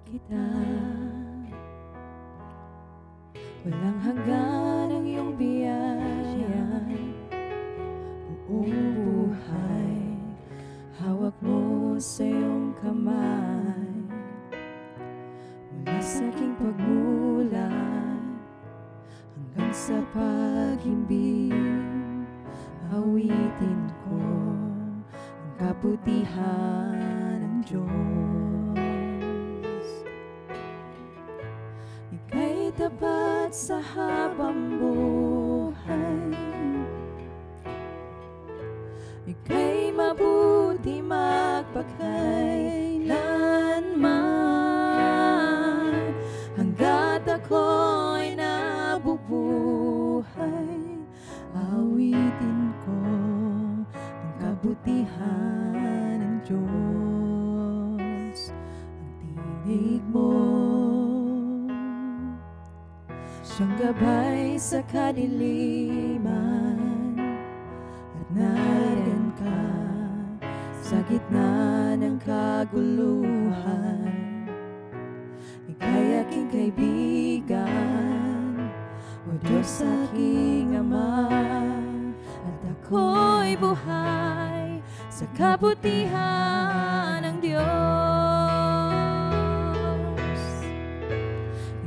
kita. Walang hanggan ang iyong biyaya, buong buhay hawak mo sa iyong kamay. Mula sa aking pagmulat hanggang sa pag-ibig, awitin ko ang kabutihan ng Diyos. Ika'y tapat sa habang buhay, ika'y mabuti magpakailanman. Hanggat ako'y nabubuhay, awitin ko ang kabutihan ng Diyos. Ang tinig mo, siyang gabay sa kadiliman, at nariyan ka sa gitna ng kaguluhan. Ika'y aking kaibigan, o Diyos aking Ama, at ako'y buhay sa kabutihan ng Diyos.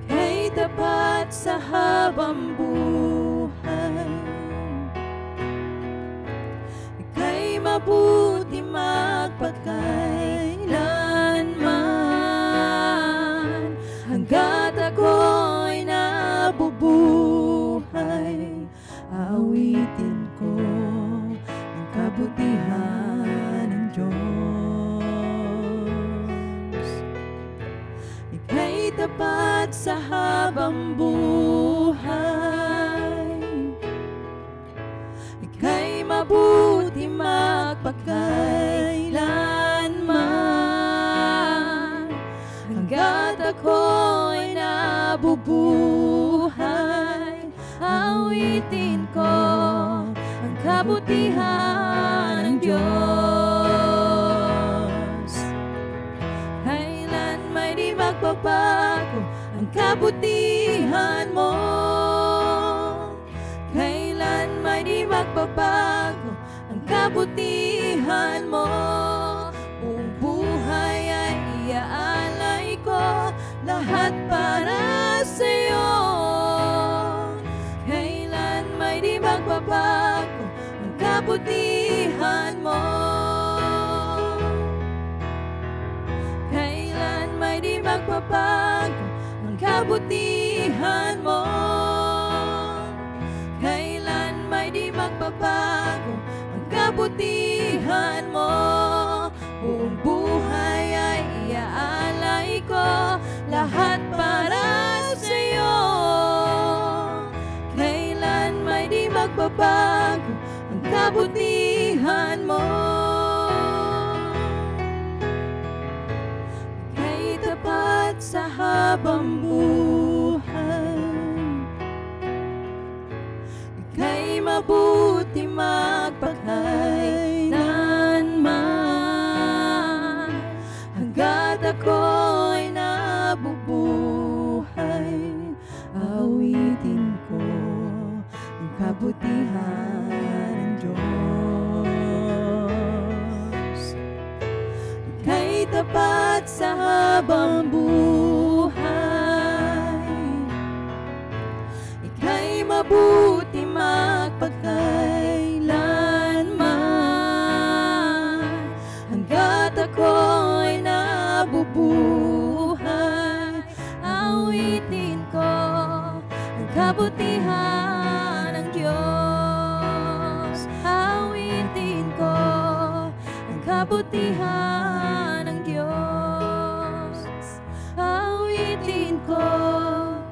Ika'y tapat sa habang buhay, ika'y mabuti magpakailanman. Hanggat ako'y nabubuhay, awitin ko ang kabutihan ng Diyos. Ika'y tapat sa habang buhay, ika'y mabuti magpakailanman. Hanggat ako'y nabubuhay, awitin ko ang kabutihan ng Diyos. Kailan may di magbabago ang kabutihan mo, kailan may di magbabago ang kabutihan mo. Buong buhay ay iaalay ko, lahat para sa'yo. Kailan may di magbabago ang kabutihan mo, kailan may di magbabago ang kabutihan mo, kailan may di magbabago ang kabutihan mo. Buong buhay ay iaalay ko, lahat para sa'yo. Kailan may di magbabago ang kabutihan mo, ika'y tapat sa habang buhay, ika'y mabuti magpakailanman. Hanggat ako'y nabubuhay, awitin ko ang kabutihan ng Diyos. Ika'y tapat sa habang buhay, ika'y mabuti magpakailanman. Hanggat ako'y nabubuhay, awitin ko ang kabutihan ng Diyos. Awitin ko ang kabutihan ng Diyos. Awitin ko ang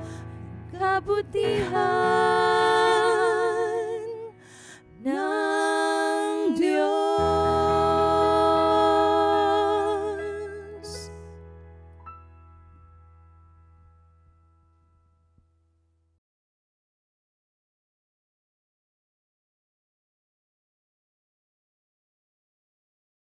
kabutihan